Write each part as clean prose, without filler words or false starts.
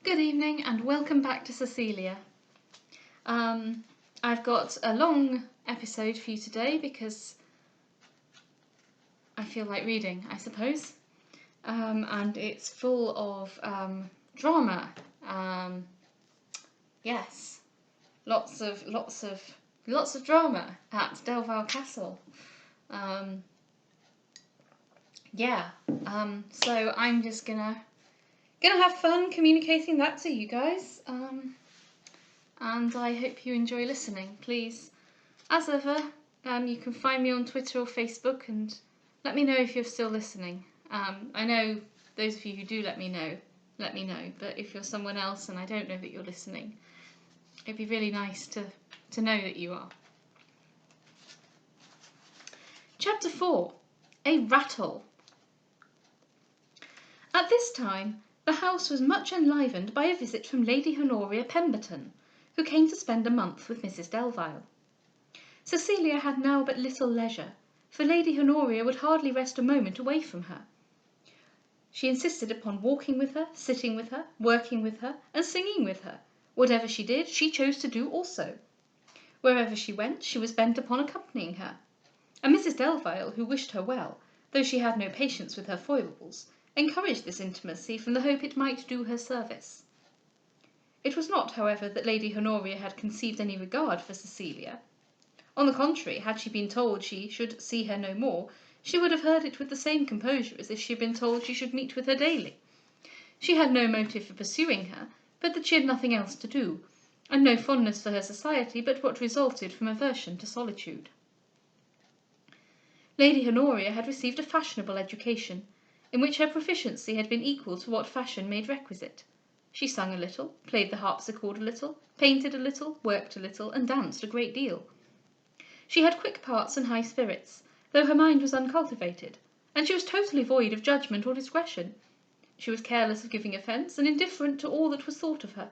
Good evening and welcome back to Cecilia. I've got a long episode for you today because I feel like reading, I suppose. And it's full of drama. Yes, lots of drama at Delville Castle. So I'm just gonna have fun communicating that to you guys. And I hope you enjoy listening. Please, as ever, you can find me on Twitter or Facebook and let me know if you're still listening. I know those of you who do let me know, but if you're someone else and I don't know that you're listening, it'd be really nice to know that you are. Chapter 4, A Rattle. At this time, the house was much enlivened by a visit from Lady Honoria Pemberton, who came to spend a month with Mrs Delville. Cecilia had now but little leisure, for Lady Honoria would hardly rest a moment away from her. She insisted upon walking with her, sitting with her, working with her, and singing with her. Whatever she did, she chose to do also. Wherever she went, she was bent upon accompanying her. And Mrs Delville, who wished her well, though she had no patience with her foibles, encouraged this intimacy from the hope it might do her service. It was not, however, that Lady Honoria had conceived any regard for Cecilia. On the contrary, had she been told she should see her no more, she would have heard it with the same composure as if she had been told she should meet with her daily. She had no motive for pursuing her, but that she had nothing else to do, and no fondness for her society but what resulted from aversion to solitude. Lady Honoria had received a fashionable education, in which her proficiency had been equal to what fashion made requisite. She sung a little, played the harpsichord a little, painted a little, worked a little, and danced a great deal. She had quick parts and high spirits, though her mind was uncultivated, and she was totally void of judgment or discretion. She was careless of giving offence, and indifferent to all that was thought of her.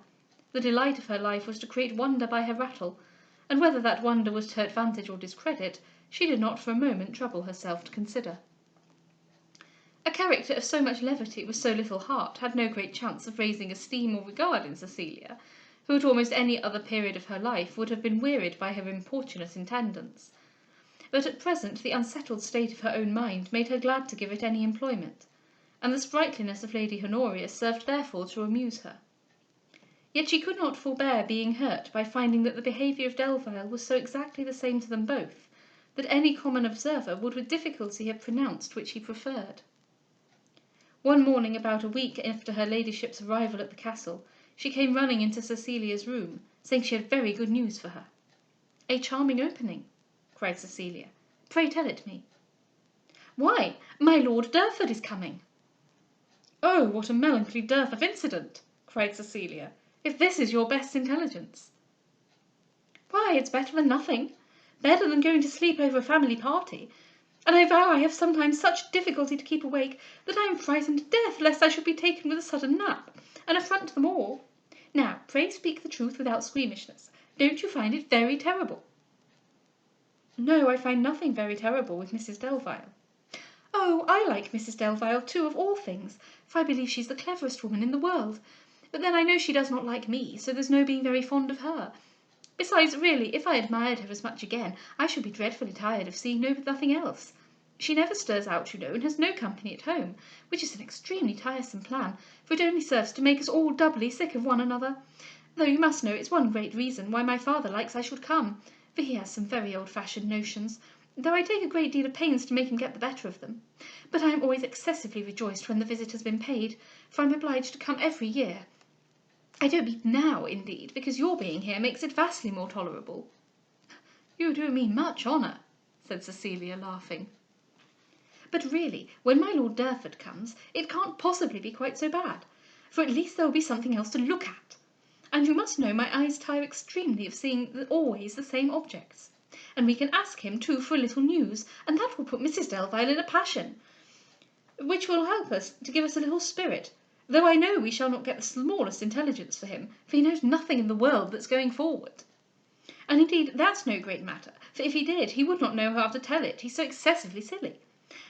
The delight of her life was to create wonder by her rattle, and whether that wonder was to her advantage or discredit, she did not for a moment trouble herself to consider. A character of so much levity with so little heart had no great chance of raising esteem or regard in Cecilia, who at almost any other period of her life would have been wearied by her importunate attendance. But at present the unsettled state of her own mind made her glad to give it any employment, and the sprightliness of Lady Honoria served therefore to amuse her. Yet she could not forbear being hurt by finding that the behaviour of Delville was so exactly the same to them both, that any common observer would with difficulty have pronounced which he preferred. One morning, about a week after her ladyship's arrival at the castle, she came running into Cecilia's room, saying she had very good news for her. "A charming opening," cried Cecilia. "Pray tell it me." "Why, my Lord Derford is coming." "Oh, what a melancholy dearth of incident!" cried Cecilia, "if this is your best intelligence." "Why, it's better than nothing, better than going to sleep over a family party, and I vow I have sometimes such difficulty to keep awake that I am frightened to death lest I should be taken with a sudden nap, and affront them all. Now, pray speak the truth without squeamishness. Don't you find it very terrible?" "No, I find nothing very terrible with Mrs Delville." "Oh, I like Mrs Delville too, of all things, for I believe she's the cleverest woman in the world. But then I know she does not like me, so there's no being very fond of her. Besides, really, if I admired her as much again, I should be dreadfully tired of seeing nothing else. She never stirs out, you know, and has no company at home, which is an extremely tiresome plan, for it only serves to make us all doubly sick of one another. Though you must know it's one great reason why my father likes I should come, for he has some very old-fashioned notions, though I take a great deal of pains to make him get the better of them. But I am always excessively rejoiced when the visit has been paid, for I'm obliged to come every year. I don't mean now, indeed, because your being here makes it vastly more tolerable." "You do me much honour," said Cecilia, laughing. "But really, when my Lord Derford comes, it can't possibly be quite so bad, for at least there will be something else to look at. And you must know my eyes tire extremely of seeing always the same objects. And we can ask him, too, for a little news, and that will put Mrs Delville in a passion, which will help us to give us a little spirit, though I know we shall not get the smallest intelligence for him, for he knows nothing in the world that's going forward. And indeed that's no great matter, for if he did, he would not know how to tell it, he's so excessively silly.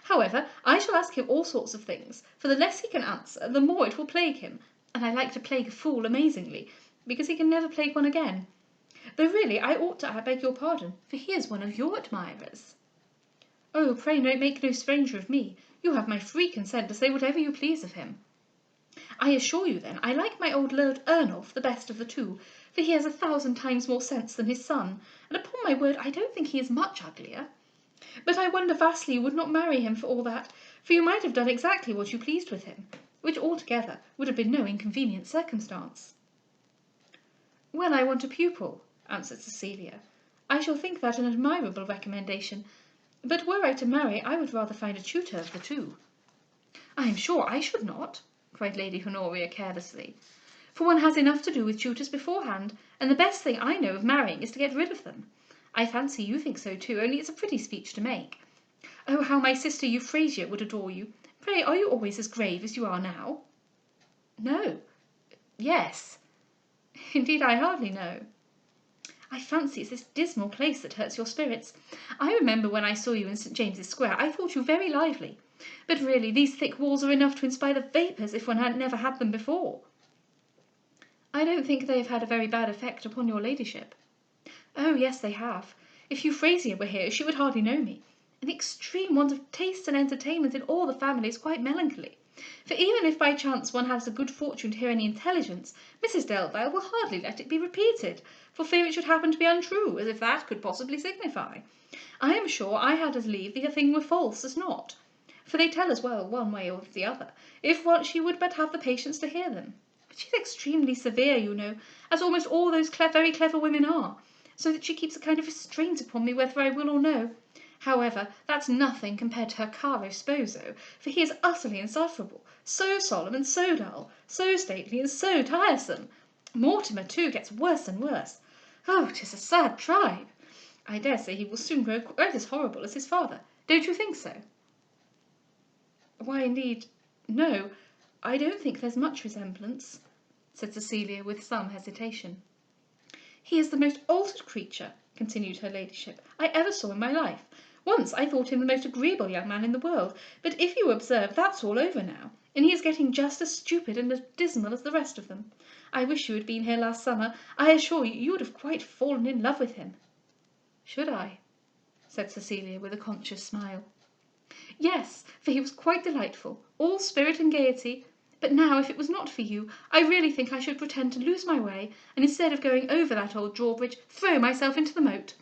However, I shall ask him all sorts of things, for the less he can answer, the more it will plague him, and I like to plague a fool amazingly, because he can never plague one again. Though really I ought to beg your pardon, for he is one of your admirers." "Oh, pray make no stranger of me. You have my free consent to say whatever you please of him." "I assure you, then, I like my old Lord Ernolf the best of the two, for he has 1,000 times more sense than his son, and upon my word I don't think he is much uglier. But I wonder vastly you would not marry him for all that, for you might have done exactly what you pleased with him, which altogether would have been no inconvenient circumstance." "Well, I want a pupil," answered Cecilia. "I shall think that an admirable recommendation, but were I to marry, I would rather find a tutor of the two." "I am sure I should not," cried Lady Honoria carelessly, "for one has enough to do with tutors beforehand, and the best thing I know of marrying is to get rid of them. I fancy you think so too, only it's a pretty speech to make. Oh, how my sister Euphrasia would adore you! Pray, are you always as grave as you are now?" "No. Yes. Indeed, I hardly know." "I fancy it's this dismal place that hurts your spirits. I remember when I saw you in St. James's Square, I thought you very lively, but really these thick walls are enough to inspire the vapours if one had never had them before." "I don't think they have had a very bad effect upon your ladyship." "Oh yes, they have. If Euphrasia were here, she would hardly know me. And the extreme want of taste and entertainment in all the family is quite melancholy. For even if by chance one has the good fortune to hear any intelligence, Mrs Delville will hardly let it be repeated, for fear it should happen to be untrue, as if that could possibly signify. I am sure I had as lieve the thing were false as not, for they tell as well one way or the other, if what she would but have the patience to hear them. But she's extremely severe, you know, as almost all those very clever women are, so that she keeps a kind of restraint upon me whether I will or no. However, that's nothing compared to her caro sposo, for he is utterly insufferable, so solemn and so dull, so stately and so tiresome. Mortimer, too, gets worse and worse. Oh, 'tis a sad tribe! I dare say he will soon grow quite as horrible as his father. Don't you think so?" "Why, indeed, no, I don't think there's much resemblance," said Cecilia with some hesitation. "He is the most altered creature," continued her ladyship, "I ever saw in my life. Once I thought him the most agreeable young man in the world, but if you observe, that's all over now, and he is getting just as stupid and as dismal as the rest of them. I wish you had been here last summer. I assure you, you would have quite fallen in love with him." "Should I?" said Cecilia with a conscious smile. "Yes, for he was quite delightful, all spirit and gaiety. But now, if it was not for you, I really think I should pretend to lose my way, and instead of going over that old drawbridge, throw myself into the moat.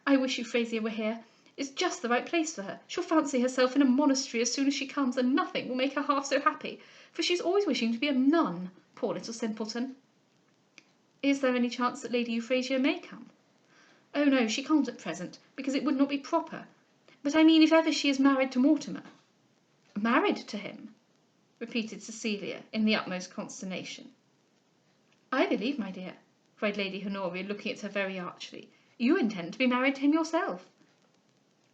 I wish Euphrasia were here. It's just the right place for her. She'll fancy herself in a monastery as soon as she comes, and nothing will make her half so happy, for she's always wishing to be a nun, poor little simpleton." "Is there any chance that Lady Euphrasia may come?" "Oh no, she can't at present, because it would not be proper. But I mean if ever she is married to Mortimer." "Married to him?" repeated Cecilia in the utmost consternation. "I believe, my dear," cried Lady Honoria, looking at her very archly, "you intend to be married to him yourself."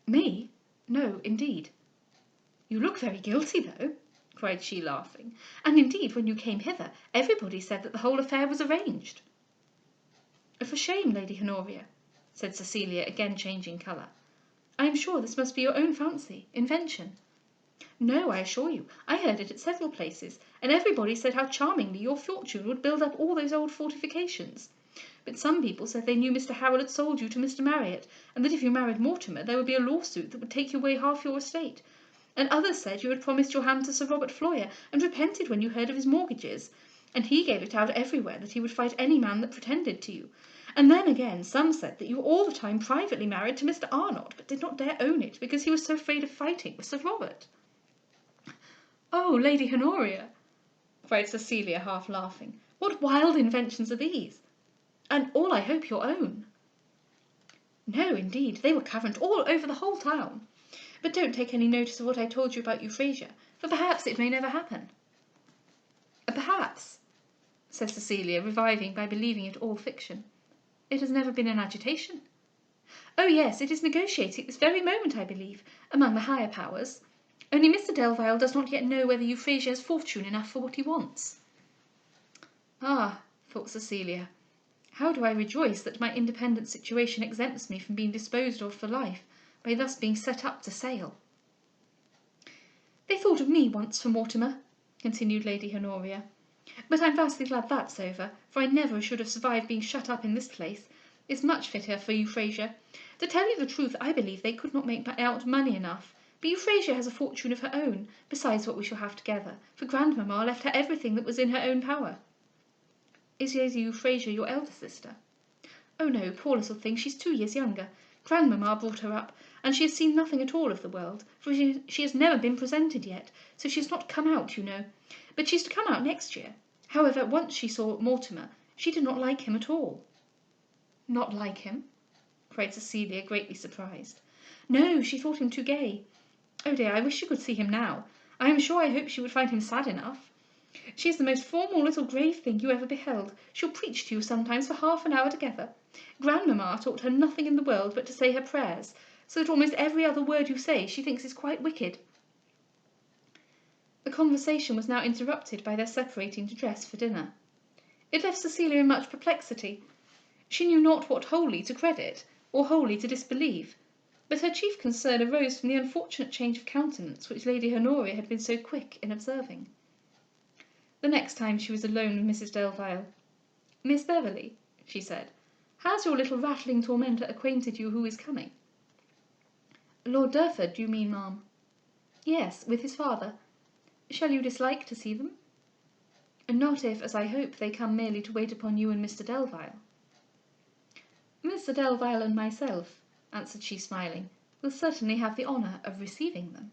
"Me? No, indeed." "You look very guilty, though," cried she, laughing, "and indeed when you came hither everybody said that the whole affair was arranged." "For shame, Lady Honoria," said Cecilia, again changing colour. "I am sure this must be your own fancy, invention." "No, I assure you, I heard it at several places, and everybody said how charmingly your fortune would build up all those old fortifications. But some people said they knew Mr Harrel had sold you to Mr Marriott, and that if you married Mortimer there would be a lawsuit that would take away half your estate. And others said you had promised your hand to Sir Robert Floyer, and repented when you heard of his mortgages, and he gave it out everywhere that he would fight any man that pretended to you. And then again some said that you were all the time privately married to Mr Arnott, but did not dare own it because he was so afraid of fighting with Sir Robert." "Oh, Lady Honoria!" cried Cecilia, half laughing, "what wild inventions are these? And all, I hope, your own." "No, indeed, they were current all over the whole town. But don't take any notice of what I told you about Euphrasia, for perhaps it may never happen." "Perhaps," said Cecilia, reviving by believing it all fiction. "It has never been in agitation." "Oh yes, it is negotiating this very moment, I believe, among the higher powers. Only Mr Delvile does not yet know whether Euphrasia has fortune enough for what he wants." "Ah," thought Cecilia, "how do I rejoice that my independent situation exempts me from being disposed of for life, by thus being set up to sale." "They thought of me once for Mortimer," continued Lady Honoria, But I'm vastly glad that's over, for I never should have survived being shut up in this place. It's much fitter for Euphrasia. To tell you the truth, I believe they could not make out money enough. But Euphrasia has a fortune of her own, besides what we shall have together, for grandmamma left her everything that was in her own power. Is Lady Euphrasia your elder sister? Oh no, poor little thing, she's 2 years younger. Grandmamma brought her up, and she has seen nothing at all of the world, for she has never been presented yet, so she has not come out, you know. But she's to come out next year. However, once she saw Mortimer, she did not like him at all. Not like him? Cried Cecilia, greatly surprised. No, she thought him too gay. Oh dear, I wish you could see him now. I am sure I hope she would find him sad enough. She is the most formal little grave thing you ever beheld. She'll preach to you sometimes for half an hour together. Grandmamma taught her nothing in the world but to say her prayers, so that almost every other word you say she thinks is quite wicked. The conversation was now interrupted by their separating to dress for dinner. It left Cecilia in much perplexity. She knew not what wholly to credit, or wholly to disbelieve, but her chief concern arose from the unfortunate change of countenance which Lady Honoria had been so quick in observing. The next time she was alone with Mrs Delville. "Miss Beverley," she said, "has your little rattling tormentor acquainted you who is coming?" "Lord Derford, do you mean, ma'am?" "Yes, with his father. Shall you dislike to see them?" "Not if, as I hope, they come merely to wait upon you and Mr Delville." "Mr Delville and myself," answered she, smiling, "will certainly have the honour of receiving them."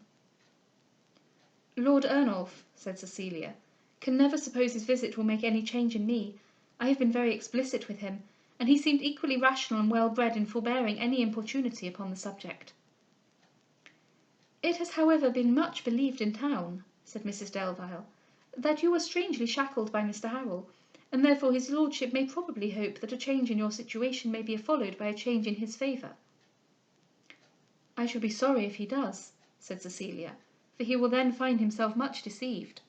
"Lord Ernolf," said Cecilia, "can never suppose his visit will make any change in me. I have been very explicit with him, and he seemed equally rational and well bred in forbearing any importunity upon the subject." "It has, however, been much believed in town," said Mrs Delville, "that you were strangely shackled by Mr Harrel, and therefore his lordship may probably hope that a change in your situation may be followed by a change in his favour." "I shall be sorry if he does," said Cecilia, "for he will then find himself much deceived."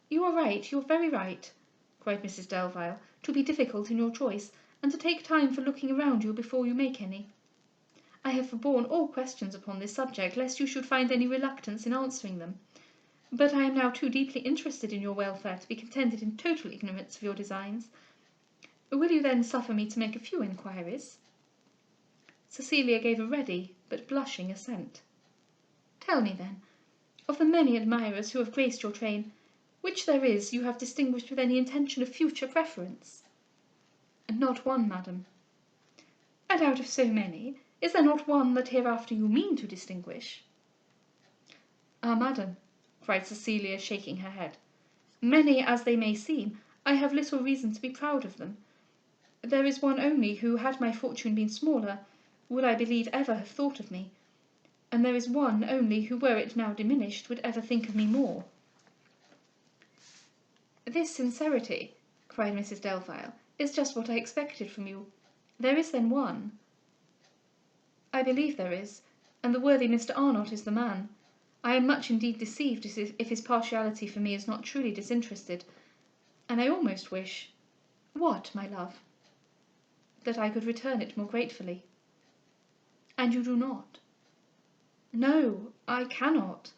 "You are right, you are very right," cried Mrs Delvile, "to be difficult in your choice, and to take time for looking around you before you make any. I have forborne all questions upon this subject, lest you should find any reluctance in answering them. But I am now too deeply interested in your welfare to be contented in total ignorance of your designs. Will you then suffer me to make a few inquiries?" Cecilia gave a ready but blushing assent. "Tell me, then, of the many admirers who have graced your train, which there is you have distinguished with any intention of future preference?" "Not one, madam." "And out of so many, is there not one that hereafter you mean to distinguish?" "Ah, madam," cried Cecilia, shaking her head, "many as they may seem, I have little reason to be proud of them. There is one only who, had my fortune been smaller, would, I believe, ever have thought of me, and there is one only who, were it now diminished, would ever think of me more." "This sincerity," cried Mrs Delvile, "is just what I expected from you. There is then one?" "I believe there is, and the worthy Mr Arnott is the man. I am much indeed deceived if his partiality for me is not truly disinterested, and I almost wish—" "What, my love?" "That I could return it more gratefully." "And you do not?" "No, I cannot.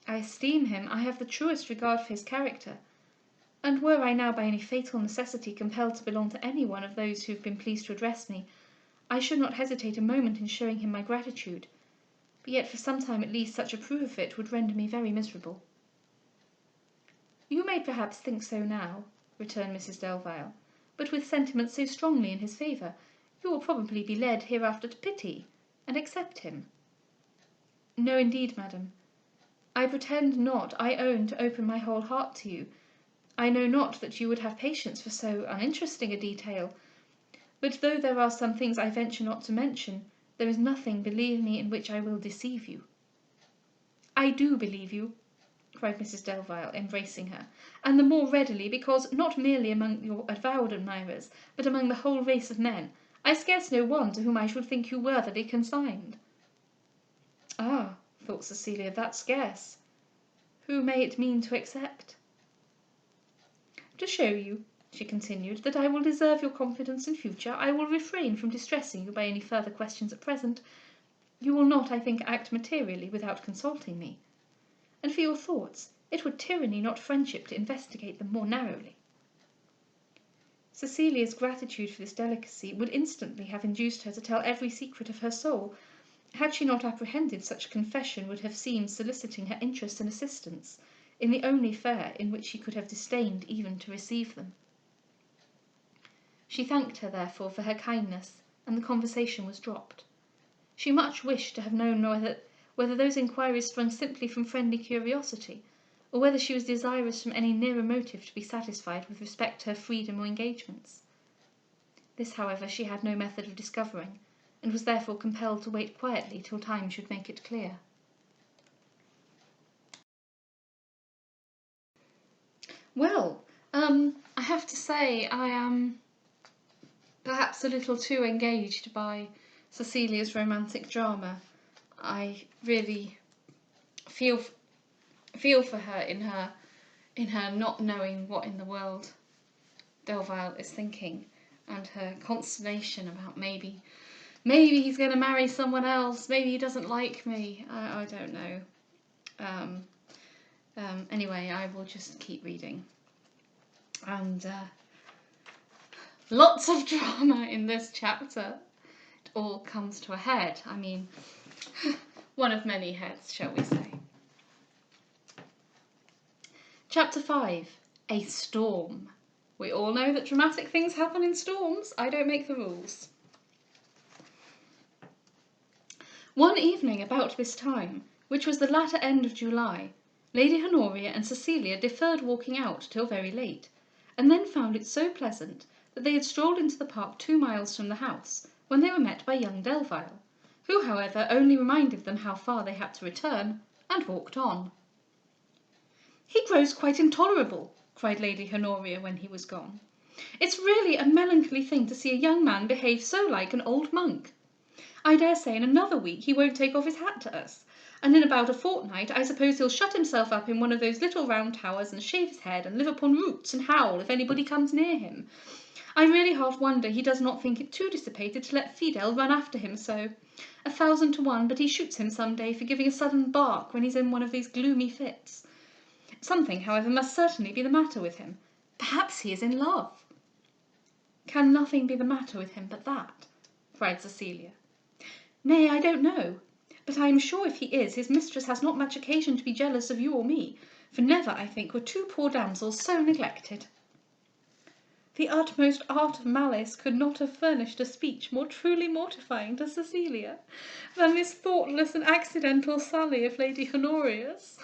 I esteem him, I have the truest regard for his character, and were I now by any fatal necessity compelled to belong to any one of those who have been pleased to address me, I should not hesitate a moment in showing him my gratitude, but yet for some time at least such a proof of it would render me very miserable." "You may perhaps think so now," returned Mrs Delvile, "but with sentiments so strongly in his favour, you will probably be led hereafter to pity and accept him." "No, indeed, madam. I pretend not, I own, to open my whole heart to you. I know not that you would have patience for so uninteresting a detail, but though there are some things I venture not to mention, there is nothing, believe me, in which I will deceive you." "I do believe you," cried Mrs Delvile, embracing her, "and the more readily, because, not merely among your avowed admirers, but among the whole race of men, I scarce know one to whom I should think you worthily consigned." "Ah," thought Cecilia, "that scarce. Who may it mean to accept?" "To show you," she continued, "that I will deserve your confidence in future, I will refrain from distressing you by any further questions at present. You will not, I think, act materially without consulting me. And for your thoughts, It were tyranny, not friendship, to investigate them more narrowly. Cecilia's gratitude for this delicacy would instantly have induced her to tell every secret of her soul, had she not apprehended such confession would have seemed soliciting her interest and assistance in the only affair in which she could have disdained even to receive them. She thanked her, therefore, for her kindness, and the conversation was dropped. She much wished to have known whether those inquiries sprung simply from friendly curiosity, or whether she was desirous from any nearer motive to be satisfied with respect to her freedom or engagements. This, however, she had no method of discovering, and was therefore compelled to wait quietly till time should make it clear. Well, I have to say I am perhaps a little too engaged by Cecilia's romantic drama. I really feel for her in her not knowing what in the world Delville is thinking, and her consternation about maybe he's going to marry someone else, maybe he doesn't like me, I don't know. Anyway, I will just keep reading. And lots of drama in this chapter. It all comes to a head. I mean, one of many heads, shall we say. Chapter 5. A Storm. We all know that dramatic things happen in storms. I don't make the rules. One evening about this time, which was the latter end of July, Lady Honoria and Cecilia deferred walking out till very late, and then found it so pleasant that they had strolled into the park 2 miles from the house, when they were met by young Delville, who, however, only reminded them how far they had to return, and walked on. "He grows quite intolerable," cried Lady Honoria when he was gone. "It's really a melancholy thing to see a young man behave so like an old monk. I dare say in another week he won't take off his hat to us, and in about a fortnight I suppose he'll shut himself up in one of those little round towers and shave his head and live upon roots and howl if anybody comes near him. I really half wonder he does not think it too dissipated to let Fidel run after him so. 1,000 to 1 but he shoots him some day for giving a sudden bark when he's in one of these gloomy fits. Something, however, must certainly be the matter with him. Perhaps he is in love." "Can nothing be the matter with him but that?" cried Cecilia. "Nay, I don't know. But I am sure if he is, his mistress has not much occasion to be jealous of you or me, for never, I think, were 2 poor damsels so neglected." The utmost art of malice could not have furnished a speech more truly mortifying to Cecilia than this thoughtless and accidental sally of Lady Honoria's.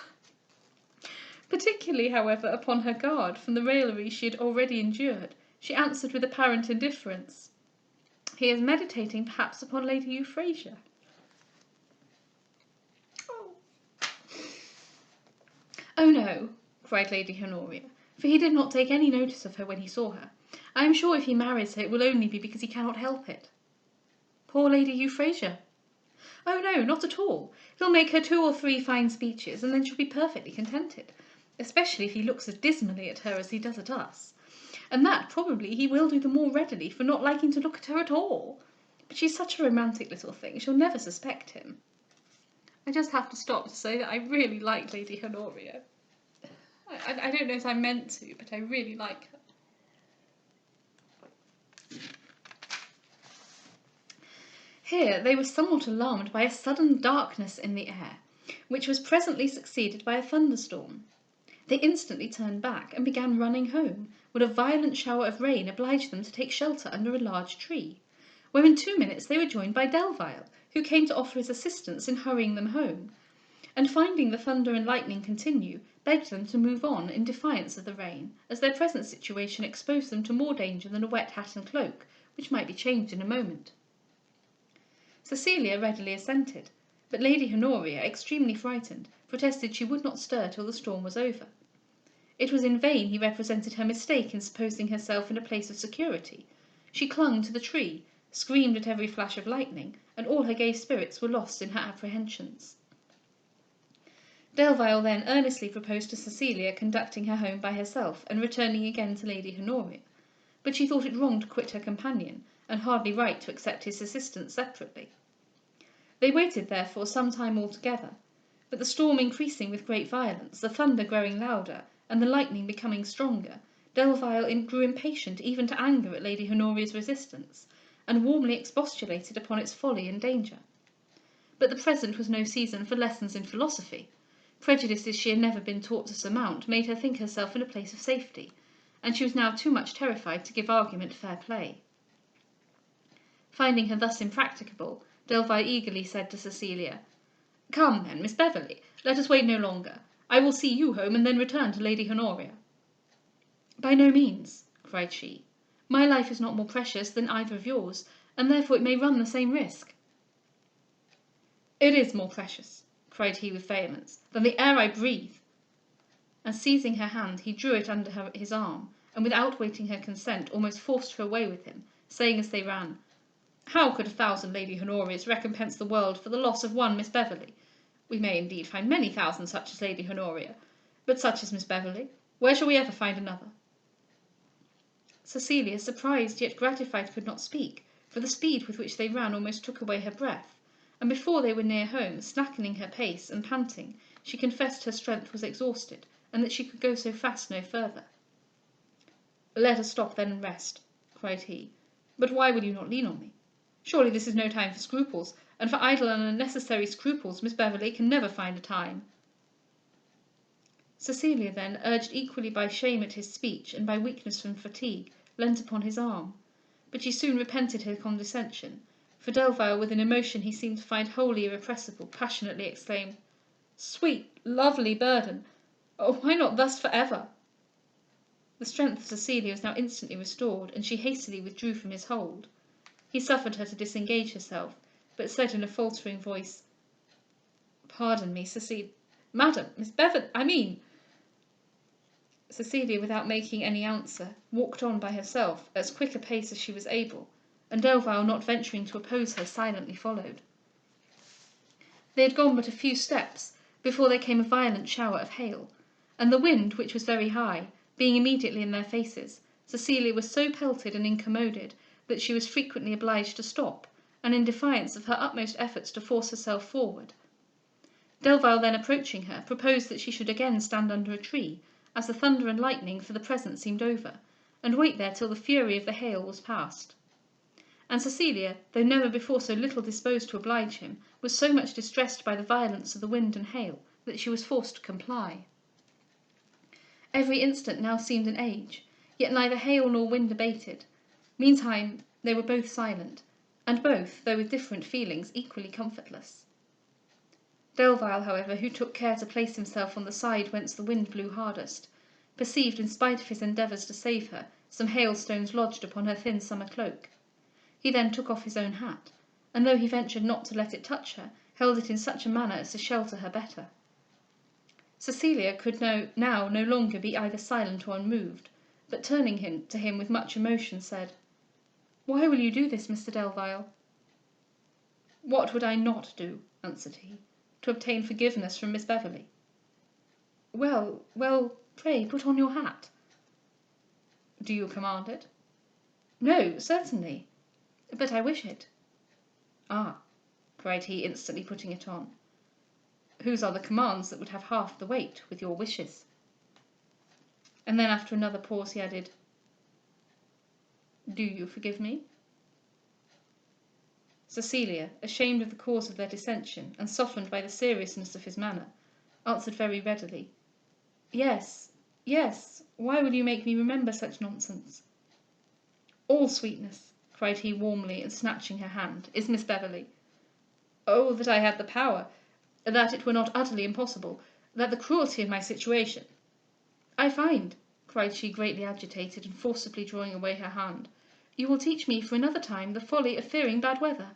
Particularly, however, upon her guard from the raillery she had already endured, she answered with apparent indifference, "He is meditating perhaps upon Lady Euphrasia." "Oh no," cried Lady Honoria, "for he did not take any notice of her when he saw her. I am sure if he marries her it will only be because he cannot help it." "Poor Lady Euphrasia." "Oh no, not at all. He'll make her 2 or 3 fine speeches, and then she'll be perfectly contented, especially if he looks as dismally at her as he does at us. And that, probably, he will do the more readily for not liking to look at her at all. But she's such a romantic little thing, she'll never suspect him." I just have to stop to say that I really like Lady Honoria. I don't know if I meant to, but I really like her. Here they were somewhat alarmed by a sudden darkness in the air, which was presently succeeded by a thunderstorm. They instantly turned back and began running home, when a violent shower of rain obliged them to take shelter under a large tree, where in 2 minutes they were joined by Delville, who came to offer his assistance in hurrying them home, and finding the thunder and lightning continue, begged them to move on in defiance of the rain, as their present situation exposed them to more danger than a wet hat and cloak, which might be changed in a moment. Cecilia readily assented, but Lady Honoria, extremely frightened, protested she would not stir till the storm was over. It was in vain he represented her mistake in supposing herself in a place of security. She clung to the tree, screamed at every flash of lightning, and all her gay spirits were lost in her apprehensions. Delville then earnestly proposed to Cecilia conducting her home by herself and returning again to Lady Honoria, but she thought it wrong to quit her companion, and hardly right to accept his assistance separately. They waited, therefore, some time altogether, but the storm increasing with great violence, the thunder growing louder, and the lightning becoming stronger, Delvile grew impatient even to anger at Lady Honoria's resistance, and warmly expostulated upon its folly and danger. But the present was no season for lessons in philosophy. Prejudices she had never been taught to surmount made her think herself in a place of safety, and she was now too much terrified to give argument fair play. Finding her thus impracticable, Delvile eagerly said to Cecilia, "Come, then, Miss Beverley, let us wait no longer. I will see you home, and then return to Lady Honoria." "By no means," cried she. "My life is not more precious than either of yours, and therefore it may run the same risk." "It is more precious," cried he with vehemence, "than the air I breathe." And seizing her hand, he drew it under his arm, and without waiting her consent, almost forced her away with him, saying as they ran, "How could 1,000 Lady Honorias recompense the world for the loss of one Miss Beverley? We may indeed find many thousand such as Lady Honoria, but such as Miss Beverley, where shall we ever find another?" Cecilia, surprised yet gratified, could not speak, for the speed with which they ran almost took away her breath, and before they were near home, slackening her pace and panting, she confessed her strength was exhausted, and that she could go so fast no further. "Let us stop then and rest," cried he. "But why will you not lean on me? Surely this is no time for scruples, and for idle and unnecessary scruples Miss Beverley can never find a time." Cecilia then, urged equally by shame at his speech and by weakness from fatigue, leant upon his arm, but she soon repented her condescension, for Delvile, with an emotion he seemed to find wholly irrepressible, passionately exclaimed, "Sweet, lovely burden! Oh, why not thus for ever?" The strength of Cecilia was now instantly restored, and she hastily withdrew from his hold. He suffered her to disengage herself, but said in a faltering voice, "Pardon me, Madam, Miss Bevan, I mean—" Cecilia, without making any answer, walked on by herself, as quick a pace as she was able, and Delvile, not venturing to oppose her, silently followed. They had gone but a few steps before there came a violent shower of hail, and the wind, which was very high, being immediately in their faces, Cecilia was so pelted and incommoded that she was frequently obliged to stop, and in defiance of her utmost efforts to force herself forward. Delvile then approaching her, proposed that she should again stand under a tree, as the thunder and lightning for the present seemed over, and wait there till the fury of the hail was past. And Cecilia, though never before so little disposed to oblige him, was so much distressed by the violence of the wind and hail that she was forced to comply. Every instant now seemed an age, yet neither hail nor wind abated. Meantime they were both silent, and both, though with different feelings, equally comfortless. Delvile, however, who took care to place himself on the side whence the wind blew hardest, perceived, in spite of his endeavours to save her, some hailstones lodged upon her thin summer cloak. He then took off his own hat, and though he ventured not to let it touch her, held it in such a manner as to shelter her better. Cecilia could now no longer be either silent or unmoved, but turning to him with much emotion, said, "Why will you do this, Mr Delvile?" "What would I not do," answered he, "to obtain forgiveness from Miss Beverley?" Well, well, pray put on your hat." "Do you command it?" "No, certainly, but I wish it." "Ah," cried he, instantly putting it on, "whose are the commands that would have half the weight with your wishes?" And then after another pause he added, "Do you forgive me?" Cecilia, ashamed of the cause of their dissension, and softened by the seriousness of his manner, answered very readily, "Yes, yes, why will you make me remember such nonsense?" "All sweetness," cried he warmly, and snatching her hand, "is Miss Beverley. Oh, that I had the power, that it were not utterly impossible, that the cruelty of my situation—" "I find," cried she, greatly agitated, and forcibly drawing away her hand, "you will teach me for another time the folly of fearing bad weather."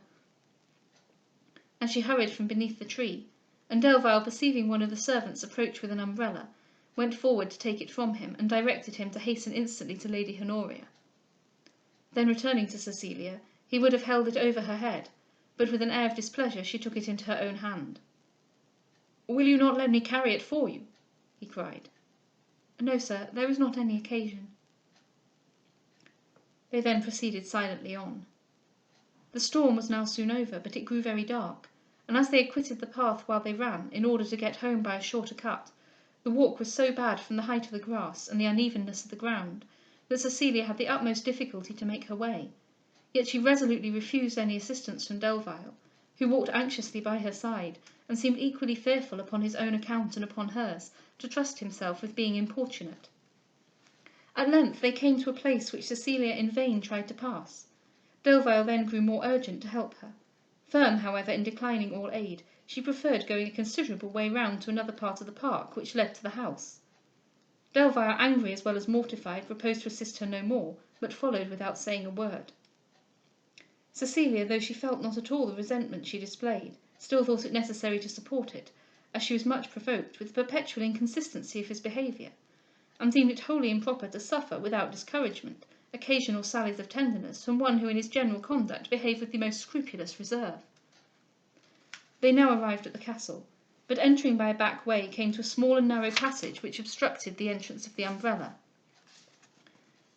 And she hurried from beneath the tree, and Delvile, perceiving one of the servants approach with an umbrella, went forward to take it from him, and directed him to hasten instantly to Lady Honoria. Then returning to Cecilia, he would have held it over her head, but with an air of displeasure she took it into her own hand. "Will you not let me carry it for you?" he cried. "No, sir, there is not any occasion." They then proceeded silently on. The storm was now soon over, but it grew very dark, and as they had quitted the path while they ran, in order to get home by a shorter cut, the walk was so bad from the height of the grass and the unevenness of the ground, that Cecilia had the utmost difficulty to make her way, yet she resolutely refused any assistance from Delvile, who walked anxiously by her side, and seemed equally fearful upon his own account and upon hers to trust himself with being importunate. At length they came to a place which Cecilia in vain tried to pass. Delvile then grew more urgent to help her. Firm, however, in declining all aid, she preferred going a considerable way round to another part of the park which led to the house. Delvile, angry as well as mortified, proposed to assist her no more, but followed without saying a word. Cecilia, though she felt not at all the resentment she displayed, still thought it necessary to support it, as she was much provoked with the perpetual inconsistency of his behaviour, and deemed it wholly improper to suffer, without discouragement, occasional sallies of tenderness from one who in his general conduct behaved with the most scrupulous reserve. They now arrived at the castle, but entering by a back way came to a small and narrow passage which obstructed the entrance of the umbrella.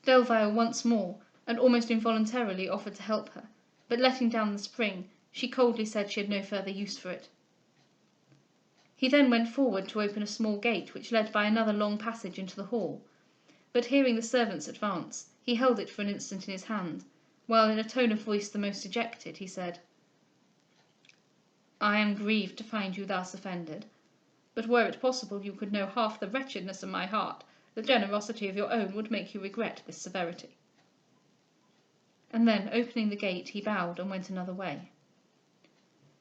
Delvile once more, and almost involuntarily, offered to help her, but letting down the spring, she coldly said she had no further use for it. He then went forward to open a small gate which led by another long passage into the hall, but hearing the servants advance, he held it for an instant in his hand, while in a tone of voice the most dejected, he said, "I am grieved to find you thus offended, but were it possible you could know half the wretchedness of my heart, the generosity of your own would make you regret this severity." And then, opening the gate, he bowed and went another way.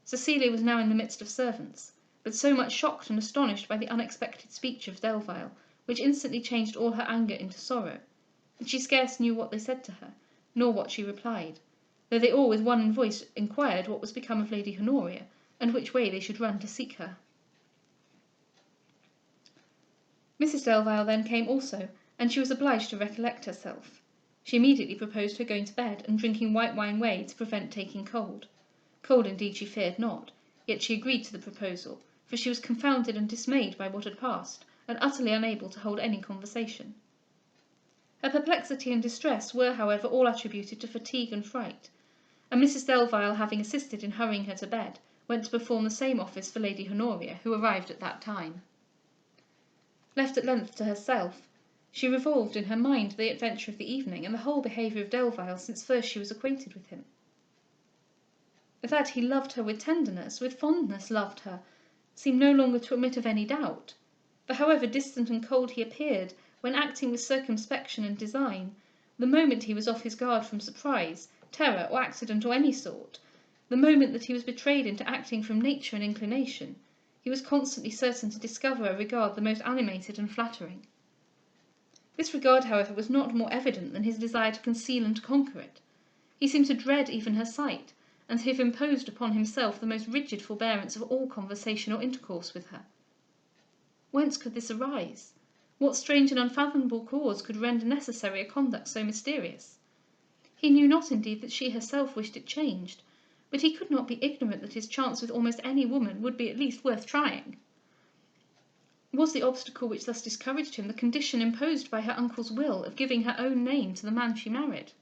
Cecilia was now in the midst of servants, but so much shocked and astonished by the unexpected speech of Delvile, which instantly changed all her anger into sorrow, that she scarce knew what they said to her, nor what she replied, though they all with one voice inquired what was become of Lady Honoria, and which way they should run to seek her. Mrs Delvile then came also, and she was obliged to recollect herself. She immediately proposed her going to bed, and drinking white wine whey to prevent taking cold. Cold indeed she feared not, yet she agreed to the proposal, for she was confounded and dismayed by what had passed, and utterly unable to hold any conversation. Her perplexity and distress were, however, all attributed to fatigue and fright, and Mrs Delvile, having assisted in hurrying her to bed, went to perform the same office for Lady Honoria, who arrived at that time. Left at length to herself, she revolved in her mind the adventure of the evening, and the whole behaviour of Delvile since first she was acquainted with him. That he loved her with tenderness, with fondness loved her, seemed no longer to admit of any doubt, for however distant and cold he appeared when acting with circumspection and design, the moment he was off his guard from surprise, terror, or accident of any sort, the moment that he was betrayed into acting from nature and inclination, he was constantly certain to discover a regard the most animated and flattering. This regard, however, was not more evident than his desire to conceal and to conquer it. He seemed to dread even her sight, and to have imposed upon himself the most rigid forbearance of all conversation or intercourse with her. Whence could this arise? What strange and unfathomable cause could render necessary a conduct so mysterious? He knew not indeed that she herself wished it changed, but he could not be ignorant that his chance with almost any woman would be at least worth trying. Was the obstacle which thus discouraged him the condition imposed by her uncle's will of giving her own name to the man she married?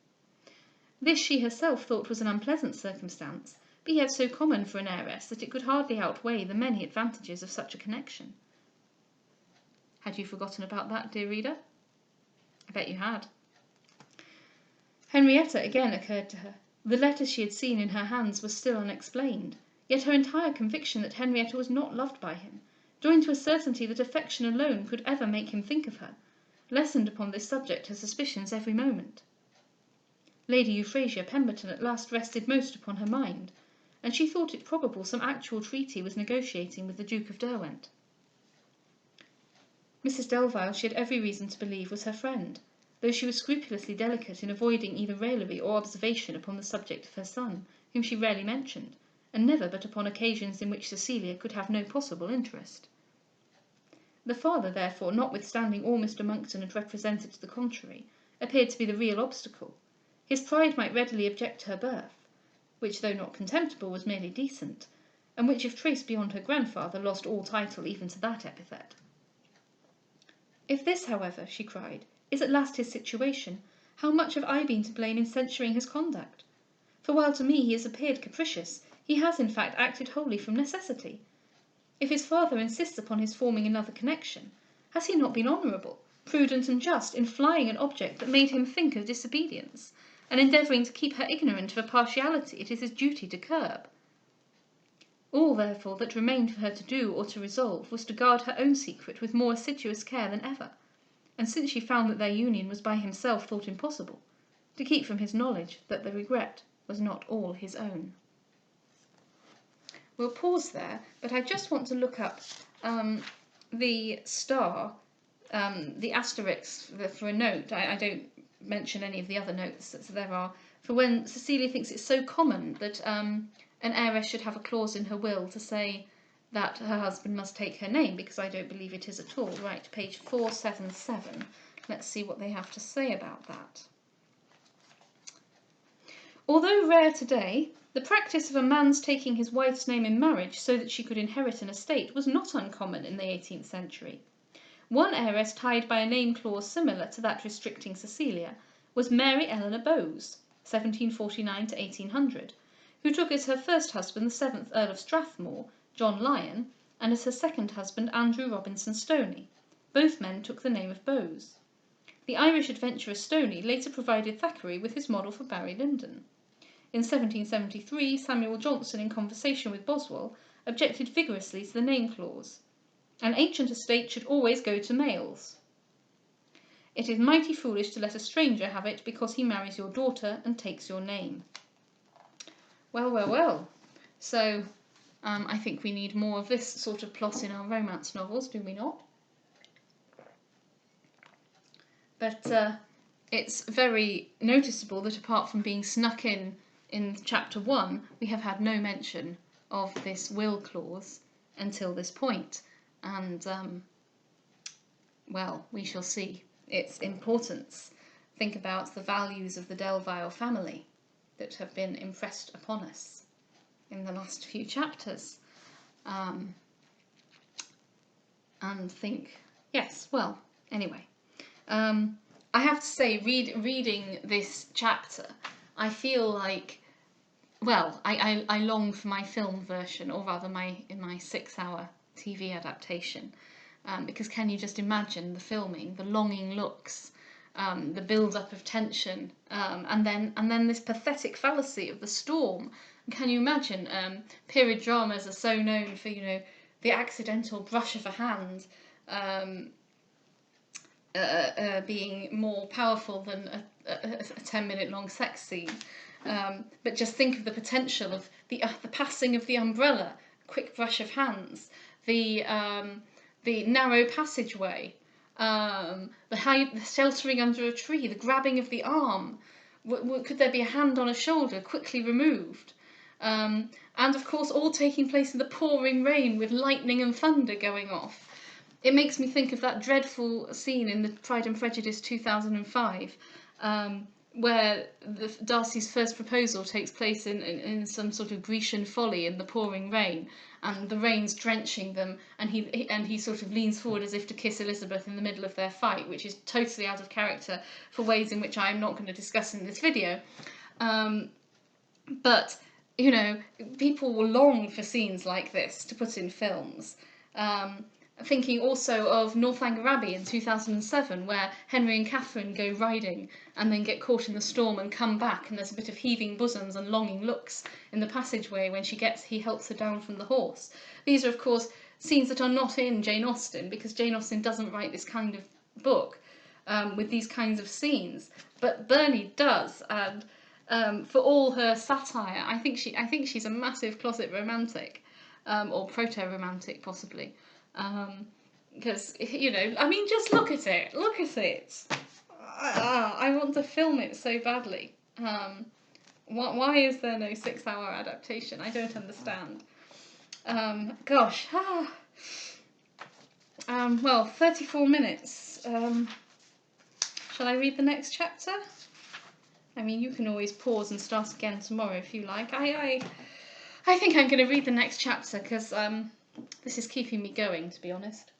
This she herself thought was an unpleasant circumstance, but yet so common for an heiress that it could hardly outweigh the many advantages of such a connection. Had you forgotten about that, dear reader? I bet you had. Henrietta again occurred to her. The letter she had seen in her hands was still unexplained, yet her entire conviction that Henrietta was not loved by him, joined to a certainty that affection alone could ever make him think of her, lessened upon this subject her suspicions every moment. Lady Euphrasia Pemberton at last rested most upon her mind, and she thought it probable some actual treaty was negotiating with the Duke of Derwent. Mrs Delvile she had every reason to believe was her friend, though she was scrupulously delicate in avoiding either raillery or observation upon the subject of her son, whom she rarely mentioned, and never but upon occasions in which Cecilia could have no possible interest. The father, therefore, notwithstanding all Mr Monckton had represented to the contrary, appeared to be the real obstacle. His pride might readily object to her birth, which, though not contemptible, was merely decent, and which, if traced beyond her grandfather, lost all title even to that epithet. If this, however, she cried, is at last his situation, how much have I been to blame in censuring his conduct? For while to me he has appeared capricious, He has, in fact, acted wholly from necessity. If his father insists upon his forming another connection, has he not been honourable, prudent, and just in flying an object that made him think of disobedience, and endeavouring to keep her ignorant of a partiality it is his duty to curb? All, therefore, that remained for her to do or to resolve was to guard her own secret with more assiduous care than ever, and since she found that their union was by himself thought impossible, to keep from his knowledge that the regret was not all his own. We'll pause there, but I just want to look up the star, the asterisk for a note. I don't mention any of the other notes that there are, for when Cecilia thinks it's so common that an heiress should have a clause in her will to say that her husband must take her name, because I don't believe it is at all. Right, page 477. Let's see what they have to say about that. Although rare today, the practice of a man's taking his wife's name in marriage so that she could inherit an estate was not uncommon in the 18th century. One heiress tied by a name clause similar to that restricting Cecilia was Mary Eleanor Bowes, 1749 to 1800, who took as her first husband the 7th Earl of Strathmore, John Lyon, and as her second husband Andrew Robinson Stoney. Both men took the name of Bowes. The Irish adventurer Stoney later provided Thackeray with his model for Barry Lyndon. In 1773, Samuel Johnson, in conversation with Boswell, objected vigorously to the name clause. An ancient estate should always go to males. It is mighty foolish to let a stranger have it because he marries your daughter and takes your name. Well, well, well. So, I think we need more of this sort of plot in our romance novels, do we not? But it's very noticeable that apart from being snuck in chapter 1, we have had no mention of this will clause until this point. And, well, we shall see its importance. Think about the values of the Delville family that have been impressed upon us in the last few chapters. And think, yes, well, anyway. I have to say, reading this chapter, I feel like, well, I long for my film version, or rather my 6-hour TV adaptation, because can you just imagine the filming, the longing looks, the build-up of tension, and then this pathetic fallacy of the storm. Can you imagine? Period dramas are so known for, the accidental brush of a hand being more powerful than a 10-minute long sex scene. But just think of the potential of the passing of the umbrella, quick brush of hands, the narrow passageway, the sheltering under a tree, the grabbing of the arm. Could there be a hand on a shoulder quickly removed? And of course all taking place in the pouring rain with lightning and thunder going off. It makes me think of that dreadful scene in the Pride and Prejudice 2005, where Darcy's first proposal takes place in some sort of Grecian folly in the pouring rain, and the rain's drenching them, and he sort of leans forward as if to kiss Elizabeth in the middle of their fight, which is totally out of character for ways in which I'm not going to discuss in this video. But, people will long for scenes like this to put in films. Thinking also of Northanger Abbey in 2007, where Henry and Catherine go riding and then get caught in the storm and come back, and there's a bit of heaving bosoms and longing looks in the passageway when he helps her down from the horse. These are, of course, scenes that are not in Jane Austen, because Jane Austen doesn't write this kind of book with these kinds of scenes. But Burney does, and for all her satire, I think she's a massive closet romantic, or proto-romantic possibly. Because, just look at it. I want to film it so badly. Why is there no 6-hour adaptation? I don't understand. Gosh. Well, 34 minutes. Shall I read the next chapter? I mean, you can always pause and start again tomorrow if you like. I think I'm going to read the next chapter, because this is keeping me going, to be honest.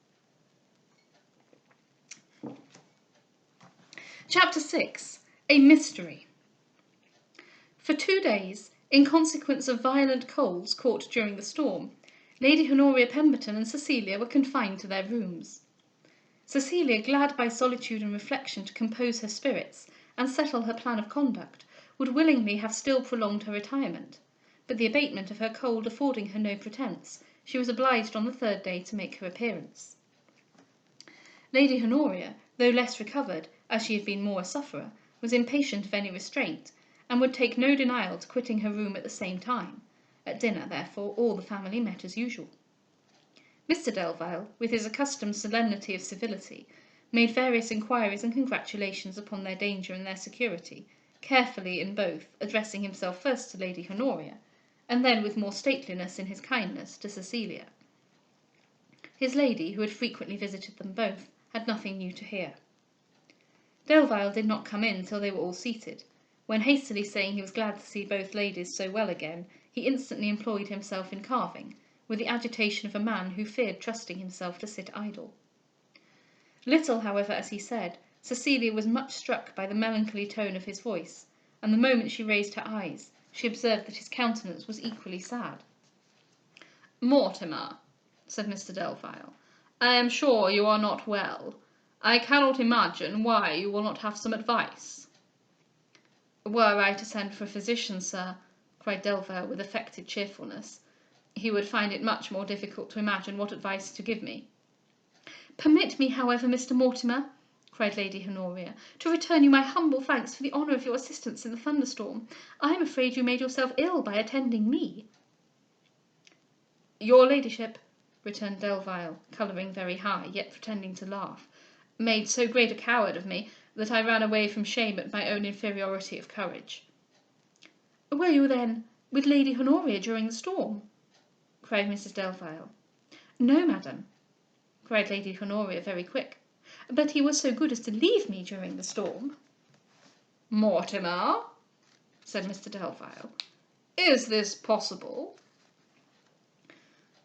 Chapter 6. A Mystery. For 2 days, In consequence of violent colds caught during the storm, Lady Honoria Pemberton and Cecilia were confined to their rooms. Cecilia, glad by solitude and reflection to compose her spirits and settle her plan of conduct, would willingly have still prolonged her retirement, but the abatement of her cold affording her no pretence, she was obliged on the third day to make her appearance. Lady Honoria, though less recovered, as she had been more a sufferer, was impatient of any restraint, and would take no denial to quitting her room at the same time. At dinner, therefore, all the family met as usual. Mr Delvile, with his accustomed solemnity of civility, made various inquiries and congratulations upon their danger and their security, carefully in both, addressing himself first to Lady Honoria, and then with more stateliness in his kindness to Cecilia. His lady, who had frequently visited them both, had nothing new to hear. Delvile did not come in till they were all seated, when, hastily saying he was glad to see both ladies so well again, he instantly employed himself in carving, with the agitation of a man who feared trusting himself to sit idle. Little, however, as he said, Cecilia was much struck by the melancholy tone of his voice, and the moment she raised her eyes, she observed that his countenance was equally sad. "Mortimer," said Mr Delvile, "I am sure you are not well. I cannot imagine why you will not have some advice." "Were I to send for a physician, sir," cried Delvile with affected cheerfulness, "he would find it much more difficult to imagine what advice to give me." "Permit me, however, Mr Mortimer," cried Lady Honoria, "to return you my humble thanks for the honour of your assistance in the thunderstorm. I am afraid you made yourself ill by attending me." "Your ladyship," returned Delvile, colouring very high, yet pretending to laugh, "made so great a coward of me, that I ran away from shame at my own inferiority of courage." "Were you, then, with Lady Honoria during the storm?" cried Mrs Delvile. "No, madam," cried Lady Honoria, very quick, "but he was so good as to leave me during the storm." "Mortimer," said Mr Delvile, "is this possible?"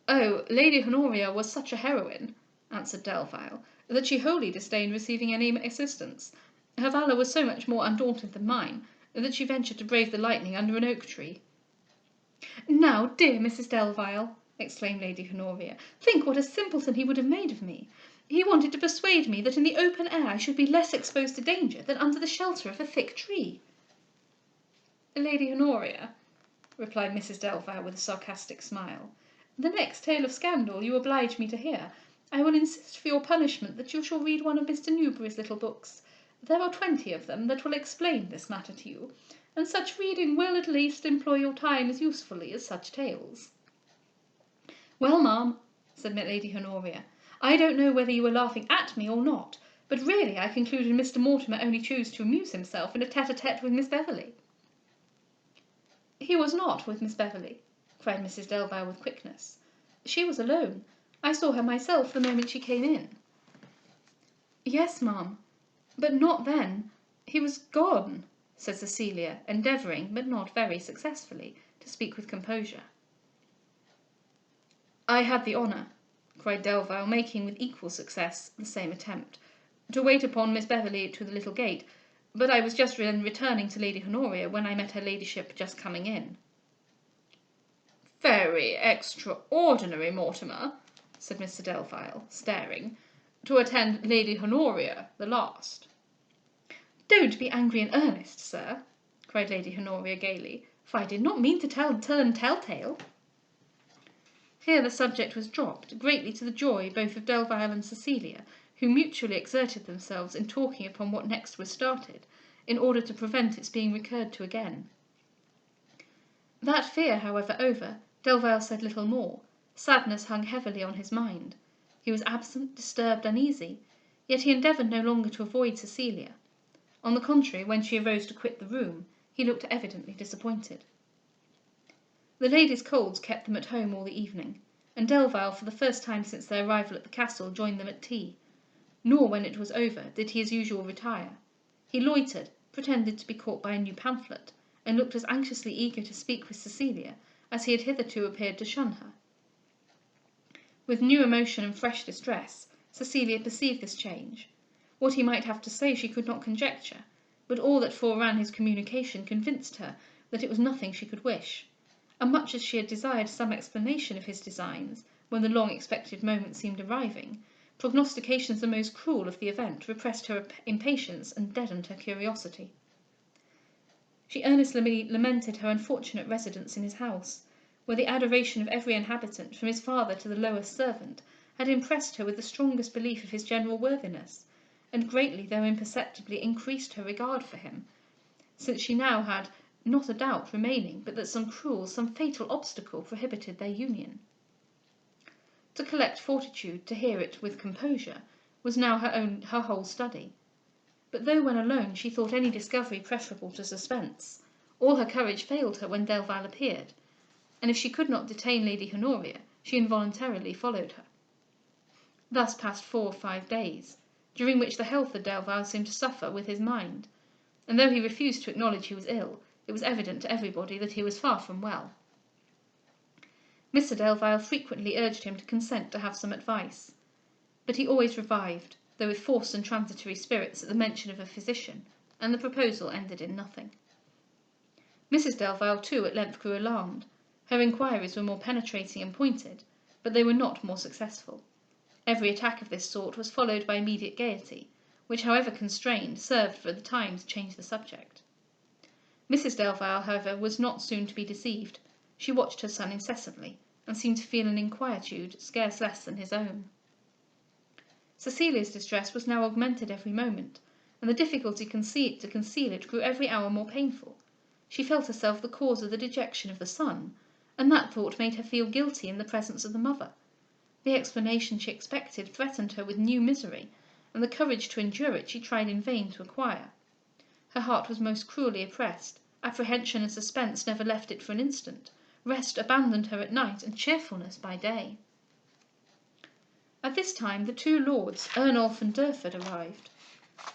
"Oh, Lady Honoria was such a heroine," answered Delvile, "that she wholly disdained receiving any assistance. Her valour was so much more undaunted than mine, that she ventured to brave the lightning under an oak tree." "Now, dear Mrs Delvile," exclaimed Lady Honoria, "think what a simpleton he would have made of me. He wanted to persuade me that in the open air I should be less exposed to danger than under the shelter of a thick tree." "Lady Honoria," replied Mrs Delvile with a sarcastic smile, "the next tale of scandal you oblige me to hear, I will insist for your punishment that you shall read one of Mr Newberry's little books. There are 20 of them that will explain this matter to you, and such reading will at least employ your time as usefully as such tales." "Well, ma'am," said Lady Honoria, "I don't know whether you were laughing at me or not, but really I concluded Mr Mortimer only chose to amuse himself in a tete-a-tete with Miss Beverley." "He was not with Miss Beverley," cried Mrs Delvile with quickness. "She was alone. I saw her myself the moment she came in." "Yes, ma'am, but not then. He was gone," said Cecilia, endeavouring, but not very successfully, to speak with composure. "I had the honour," cried Delvile, making with equal success the same attempt, "to wait upon Miss Beverley to the little gate, but I was just then returning to Lady Honoria when I met her ladyship just coming in." "Very extraordinary, Mortimer," said Mr Delvile, staring, "to attend Lady Honoria the last." "Don't be angry in earnest, sir," cried Lady Honoria gaily, "for I did not mean to turn tell-tale." Here the subject was dropped, greatly to the joy both of Delvile and Cecilia, who mutually exerted themselves in talking upon what next was started, in order to prevent its being recurred to again. That fear, however, over, Delvile said little more. Sadness hung heavily on his mind. He was absent, disturbed, uneasy, yet he endeavoured no longer to avoid Cecilia. On the contrary, when she arose to quit the room, he looked evidently disappointed. The ladies' colds kept them at home all the evening, and Delvile, for the first time since their arrival at the castle, joined them at tea. Nor, when it was over, did he as usual retire. He loitered, pretended to be caught by a new pamphlet, and looked as anxiously eager to speak with Cecilia as he had hitherto appeared to shun her. With new emotion and fresh distress, Cecilia perceived this change. What he might have to say she could not conjecture, but all that foreran his communication convinced her, that it was nothing she could wish, and much as she had desired some explanation of his designs, when the long-expected moment seemed arriving, prognostications the most cruel of the event repressed her impatience and deadened her curiosity. She earnestly lamented her unfortunate residence in his house, where the adoration of every inhabitant, from his father to the lowest servant, had impressed her with the strongest belief of his general worthiness, and greatly, though imperceptibly, increased her regard for him, since she now had not a doubt remaining but that some cruel, some fatal obstacle prohibited their union. To collect fortitude to hear it with composure was now her whole study. But though when alone she thought any discovery preferable to suspense, all her courage failed her when Delvile appeared, and if she could not detain Lady Honoria, she involuntarily followed her. Thus passed 4 or 5 days, during which the health of Delvile seemed to suffer with his mind, and though he refused to acknowledge he was ill, it was evident to everybody that he was far from well. Mr Delvile frequently urged him to consent to have some advice, but he always revived, though with forced and transitory spirits, at the mention of a physician, and the proposal ended in nothing. Mrs Delvile too at length grew alarmed. Her inquiries were more penetrating and pointed, but they were not more successful. Every attack of this sort was followed by immediate gaiety, which, however constrained, served for the time to change the subject. Mrs Delvile, however, was not soon to be deceived. She watched her son incessantly, and seemed to feel an inquietude scarce less than his own. Cecilia's distress was now augmented every moment, and the difficulty to conceal it grew every hour more painful. She felt herself the cause of the dejection of the son, and that thought made her feel guilty in the presence of the mother. The explanation she expected threatened her with new misery, and the courage to endure it she tried in vain to acquire. Her heart was most cruelly oppressed, apprehension and suspense never left it for an instant, rest abandoned her at night, and cheerfulness by day. At this time the 2 lords, Ernolf and Durford, arrived,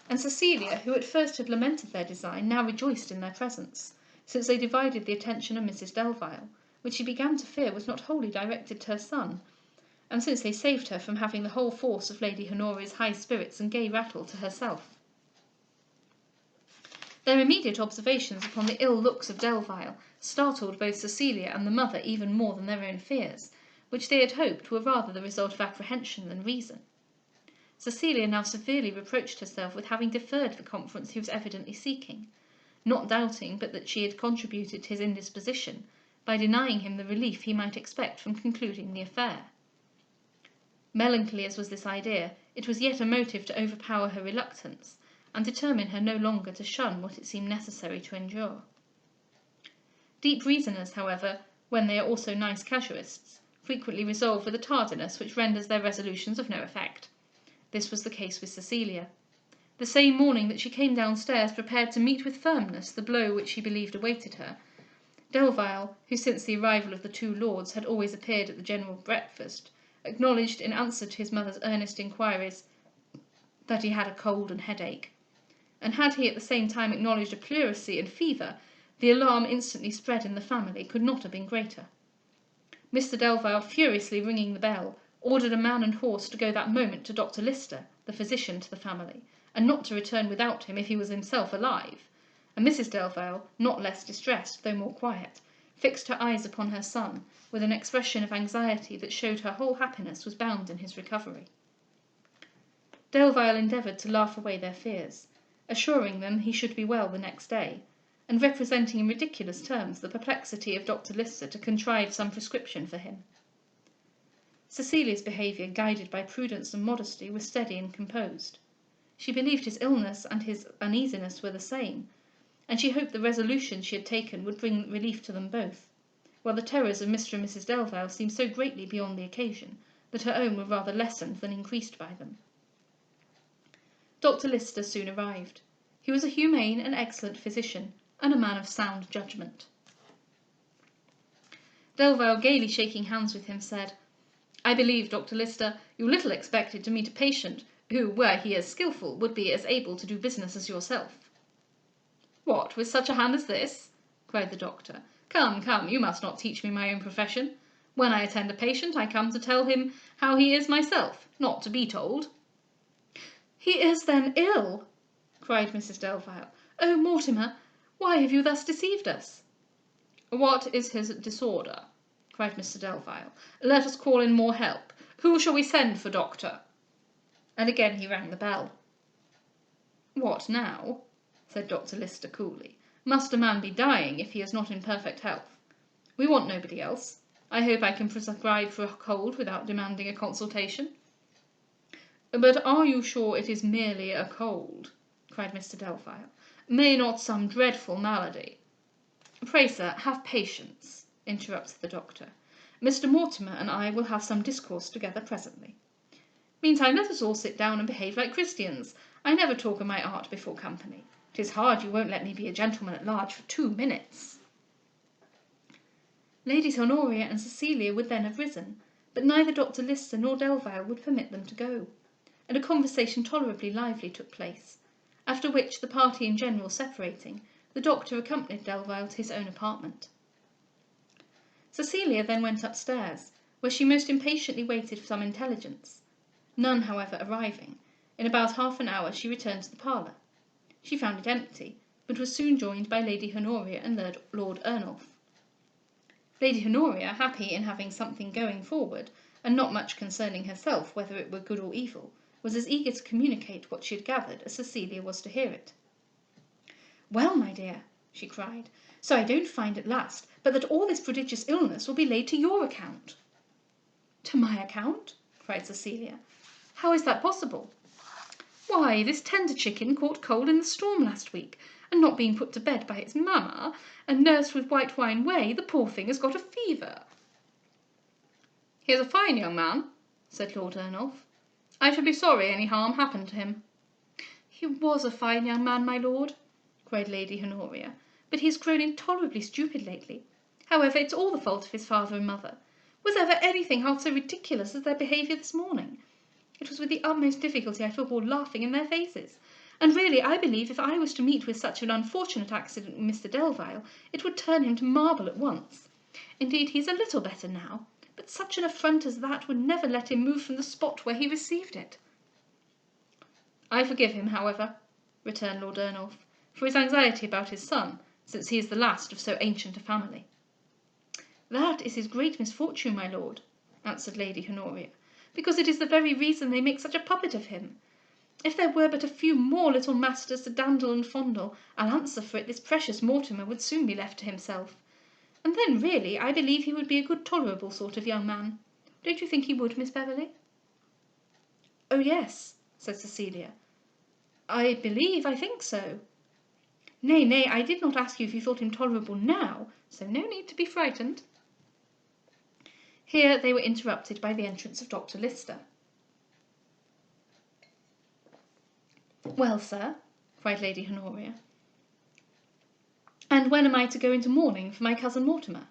and Cecilia, who at first had lamented their design, now rejoiced in their presence, since they divided the attention of Mrs Delvile, which she began to fear was not wholly directed to her son, and since they saved her from having the whole force of Lady Honoria's high spirits and gay rattle to herself. Their immediate observations upon the ill looks of Delvile startled both Cecilia and the mother even more than their own fears, which they had hoped were rather the result of apprehension than reason. Cecilia now severely reproached herself with having deferred the conference he was evidently seeking, not doubting but that she had contributed to his indisposition by denying him the relief he might expect from concluding the affair. Melancholy as was this idea, it was yet a motive to overpower her reluctance, and determine her no longer to shun what it seemed necessary to endure. Deep reasoners, however, when they are also nice casuists, frequently resolve with a tardiness which renders their resolutions of no effect. This was the case with Cecilia. The same morning that she came downstairs prepared to meet with firmness the blow which she believed awaited her, Delvile, who since the arrival of the 2 lords had always appeared at the general breakfast, acknowledged in answer to his mother's earnest inquiries that he had a cold and headache, and had he at the same time acknowledged a pleurisy and fever, the alarm instantly spread in the family could not have been greater. Mr Delvile, furiously ringing the bell, ordered a man and horse to go that moment to Dr Lister, the physician to the family, and not to return without him if he was himself alive, and Mrs Delvile, not less distressed, though more quiet, fixed her eyes upon her son with an expression of anxiety that showed her whole happiness was bound in his recovery. Delvile endeavoured to laugh away their fears, assuring them he should be well the next day, and representing in ridiculous terms the perplexity of Dr Lister to contrive some prescription for him. Cecilia's behaviour, guided by prudence and modesty, was steady and composed. She believed his illness and his uneasiness were the same, and she hoped the resolution she had taken would bring relief to them both, while the terrors of Mr and Mrs Delvile seemed so greatly beyond the occasion that her own were rather lessened than increased by them. Dr Lister soon arrived. He was a humane and excellent physician, and a man of sound judgment. Delvile, gaily shaking hands with him, said, "I believe, Dr Lister, you little expected to meet a patient who, were he as skilful, would be as able to do business as yourself." "What, with such a hand as this?" cried the doctor. Come, come, you must not teach me my own profession. When I attend a patient, I come to tell him how he is myself, not to be told." "He is then ill?" cried Mrs Delvile. "Oh, Mortimer, why have you thus deceived us?" What is his disorder? Cried Mr Delvile. Let us call in more help. Who shall we send for doctor? And again he rang the bell. What now? Said Dr Lister coolly. Must a man be dying if he is not in perfect health? We want nobody else. I hope I can prescribe for a cold without demanding a consultation. But are you sure it is merely a cold? Cried Mr Delvile. May not some dreadful malady? Pray, sir, have patience, interrupted the doctor. Mr Mortimer and I will have some discourse together presently. Meantime let us all sit down and behave like Christians. I never talk of my art before company. 'Tis hard you won't let me be a gentleman at large for 2 minutes. Ladies Honoria and Cecilia would then have risen, but neither Dr Lister nor Delvile would permit them to go, and a conversation tolerably lively took place, after which, the party in general separating, the doctor accompanied Delvile to his own apartment. Cecilia then went upstairs, where she most impatiently waited for some intelligence. None, however, arriving, in about half an hour she returned to the parlour. She found it empty, but was soon joined by Lady Honoria and Lord Ernolf. Lady Honoria, happy in having something going forward, and not much concerning herself whether it were good or evil, was as eager to communicate what she had gathered as Cecilia was to hear it. Well, my dear, she cried, so I don't find at last but that all this prodigious illness will be laid to your account. To my account? Cried Cecilia. How is that possible? Why, this tender chicken caught cold in the storm last week, and not being put to bed by its mamma, and nursed with white wine whey, the poor thing has got a fever. He is a fine young man, said Lord Ernolf. I should be sorry any harm happened to him. He was a fine young man, my lord, cried Lady Honoria, but he has grown intolerably stupid lately. However, it's all the fault of his father and mother. Was ever anything half so ridiculous as their behaviour this morning? It was with the utmost difficulty I took all laughing in their faces, and really I believe if I was to meet with such an unfortunate accident with Mr Delvile, it would turn him to marble at once. Indeed, he is a little better now, but such an affront as that would never let him move from the spot where he received it. I forgive him, however, returned Lord Ernolf, for his anxiety about his son, since he is the last of so ancient a family. That is his great misfortune, my lord, answered Lady Honoria, because it is the very reason they make such a puppet of him. If there were but a few more little masters to dandle and fondle, I'll answer for it this precious Mortimer would soon be left to himself. And then, really, I believe he would be a good tolerable sort of young man. Don't you think he would, Miss Beverley? Oh, yes, said Cecilia. I think so. Nay, nay, I did not ask you if you thought him tolerable now, so no need to be frightened. Here they were interrupted by the entrance of Dr Lister. Well, sir, cried Lady Honoria, and when am I to go into mourning for my cousin Mortimer?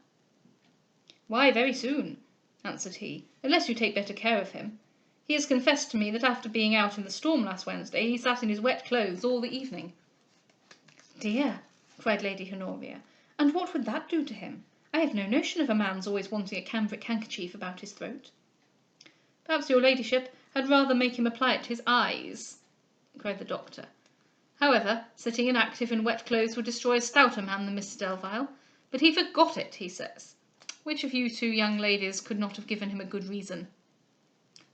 Why, very soon, answered he, unless you take better care of him. He has confessed to me that after being out in the storm last Wednesday, he sat in his wet clothes all the evening. Dear, cried Lady Honoria, and what would that do to him? I have no notion of a man's always wanting a cambric handkerchief about his throat. Perhaps your ladyship had rather make him apply it to his eyes, cried the doctor. However, sitting inactive in wet clothes would destroy a stouter man than Mr Delvile, but he forgot it, he says. Which of you 2 young ladies could not have given him a good reason?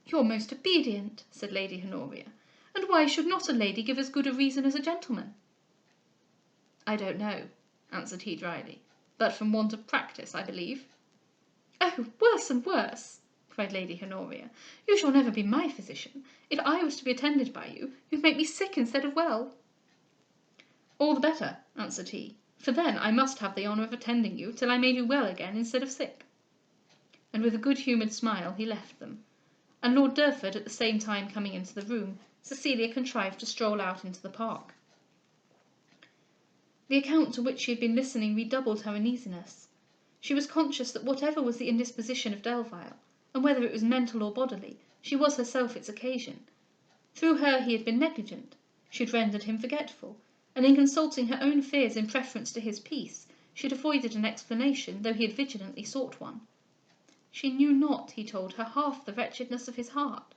You're most obedient, said Lady Honoria, and why should not a lady give as good a reason as a gentleman? I don't know, answered he dryly, but from want of practice, I believe. Oh, worse and worse, cried Lady Honoria. You shall never be my physician. If I was to be attended by you, you'd make me sick instead of well. All the better, answered he, for then I must have the honour of attending you till I made you well again instead of sick. And with a good-humoured smile he left them, and Lord Derford at the same time coming into the room, Cecilia contrived to stroll out into the park. The account to which she had been listening redoubled her uneasiness. She was conscious that whatever was the indisposition of Delvile, and whether it was mental or bodily, she was herself its occasion. Through her he had been negligent, she had rendered him forgetful, and in consulting her own fears in preference to his peace, she had avoided an explanation, though he had vigilantly sought one. She knew not, he told her, half the wretchedness of his heart.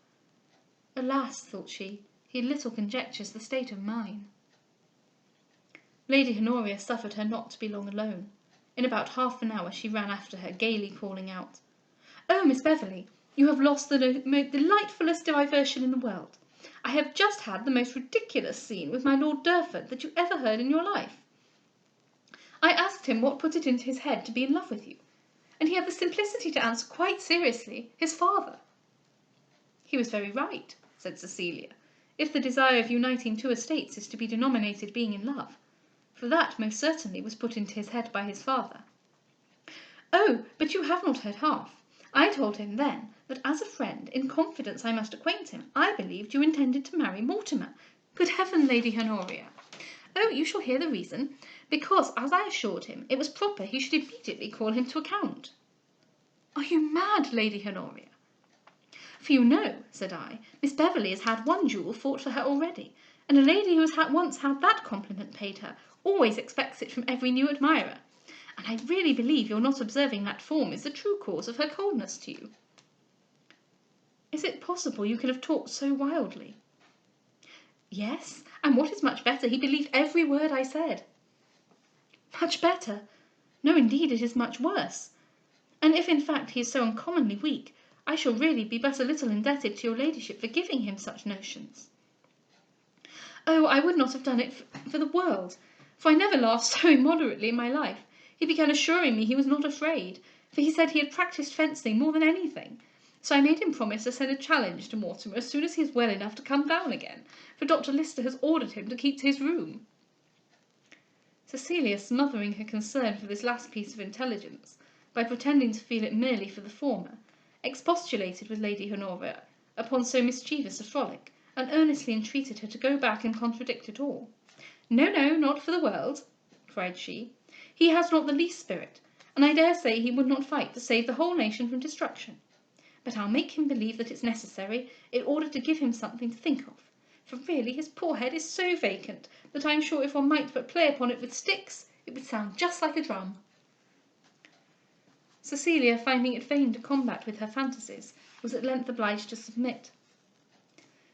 Alas, thought she, he little conjectures the state of mine. Lady Honoria suffered her not to be long alone. In about half an hour she ran after her, gaily calling out, "Oh, Miss Beverley, you have lost the most delightfulest diversion in the world. I have just had the most ridiculous scene with my Lord Derford that you ever heard in your life. I asked him what put it into his head to be in love with you, and he had the simplicity to answer quite seriously, his father." "He was very right," said Cecilia, "if the desire of uniting two estates is to be denominated being in love, for that most certainly was put into his head by his father." "Oh, but you have not heard half. I told him then that as a friend, in confidence I must acquaint him, I believed you intended to marry Mortimer." "Good heaven, Lady Honoria!" "Oh, you shall hear the reason. Because, as I assured him, it was proper he should immediately call him to account." "Are you mad, Lady Honoria?" "For you know," said I, "Miss Beverley has had one duel fought for her already, and a lady who has once had that compliment paid her always expects it from every new admirer, and I really believe your not observing that form is the true cause of her coldness to you." "Is it possible you can have talked so wildly?" "Yes, and what is much better, he believed every word I said." "Much better? No, indeed, it is much worse. And if in fact he is so uncommonly weak, I shall really be but a little indebted to your ladyship for giving him such notions." "Oh, I would not have done it for the world, for I never laughed so immoderately in my life. He began assuring me he was not afraid, for he said he had practised fencing more than anything. So I made him promise to send a challenge to Mortimer as soon as he is well enough to come down again, for Dr. Lister has ordered him to keep to his room." Cecilia, smothering her concern for this last piece of intelligence, by pretending to feel it merely for the former, expostulated with Lady Honoria upon so mischievous a frolic, and earnestly entreated her to go back and contradict it all. "No, no, not for the world," cried she. "He has not the least spirit, and I dare say he would not fight to save the whole nation from destruction. But I'll make him believe that it's necessary, in order to give him something to think of, for really his poor head is so vacant that I am sure if one might but play upon it with sticks, it would sound just like a drum." Cecilia, finding it vain to combat with her fantasies, was at length obliged to submit.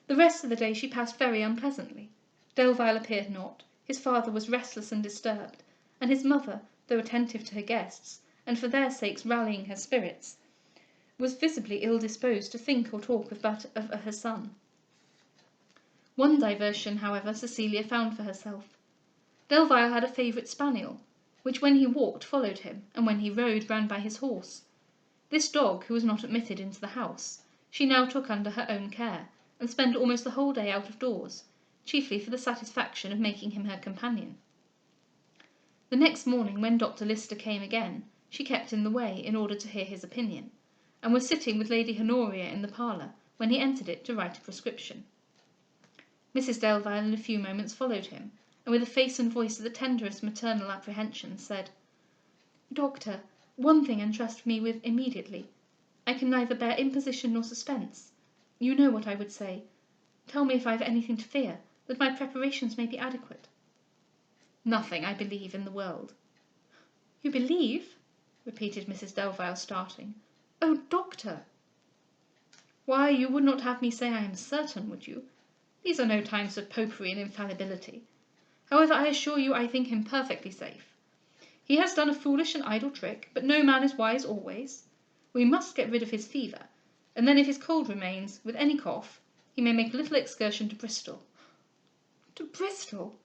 The rest of the day she passed very unpleasantly. Delvile appeared not, his father was restless and disturbed, and his mother, though attentive to her guests, and for their sakes rallying her spirits, was visibly ill disposed to think or talk of her son. One diversion, however, Cecilia found for herself. Delvile had a favourite spaniel, which when he walked followed him, and when he rode ran by his horse. This dog, who was not admitted into the house, she now took under her own care, and spent almost the whole day out of doors, chiefly for the satisfaction of making him her companion. The next morning, when Dr. Lister came again, she kept in the way, in order to hear his opinion, and was sitting with Lady Honoria in the parlour, when he entered it to write a prescription. Mrs Delvile in a few moments followed him, and with a face and voice of the tenderest maternal apprehension, said, "Doctor, one thing entrust me with immediately. I can neither bear imposition nor suspense. You know what I would say. Tell me if I have anything to fear, that my preparations may be adequate." "Nothing, I believe, in the world." "You believe?" repeated Mrs Delvile, starting. "Oh, doctor!" "Why, you would not have me say I am certain, would you? These are no times of popery and infallibility. However, I assure you I think him perfectly safe. He has done a foolish and idle trick, but no man is wise always. We must get rid of his fever, and then if his cold remains, with any cough, he may make a little excursion to Bristol." "To Bristol?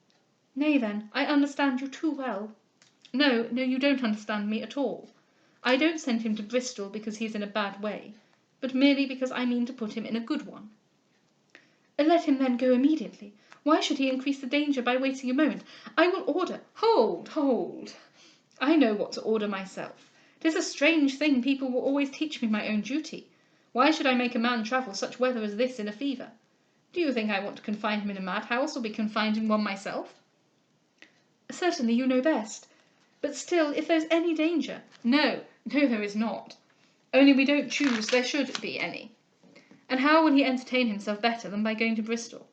Nay, then, I understand you too well." No, you don't understand me at all. I don't send him to Bristol because he is in a bad way, but merely because I mean to put him in a good one." "Let him then go immediately. Why should he increase the danger by waiting a moment? I will order—" Hold! I know what to order myself. 'Tis a strange thing people will always teach me my own duty. Why should I make a man travel such weather as this in a fever? Do you think I want to confine him in a madhouse, or be confined in one myself?" "Certainly you know best. But still, if there's any danger—" No, there is not. Only we don't choose there should be any. And how will he entertain himself better than by going to Bristol?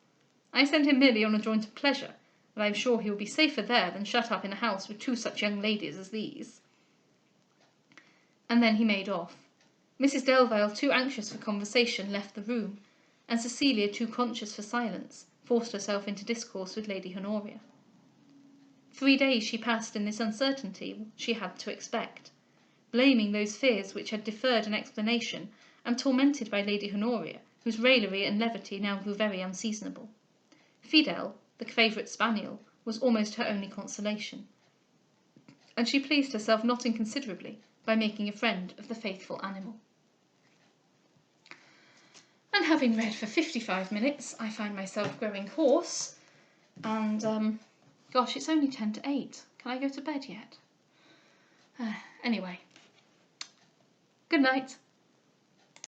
I send him merely on a jaunt of pleasure, and I am sure he will be safer there than shut up in a house with two such young ladies as these." And then he made off. Mrs Delvile, too anxious for conversation, left the room, and Cecilia, too conscious for silence, forced herself into discourse with Lady Honoria. 3 days she passed in this uncertainty she had to expect, blaming those fears which had deferred an explanation, and tormented by Lady Honoria, whose raillery and levity now grew very unseasonable. Fidel, the favourite spaniel, was almost her only consolation, and she pleased herself not inconsiderably by making a friend of the faithful animal. And having read for 55 minutes, I find myself growing hoarse, and gosh, it's only 10 to 8. Can I go to bed yet? Anyway, good night.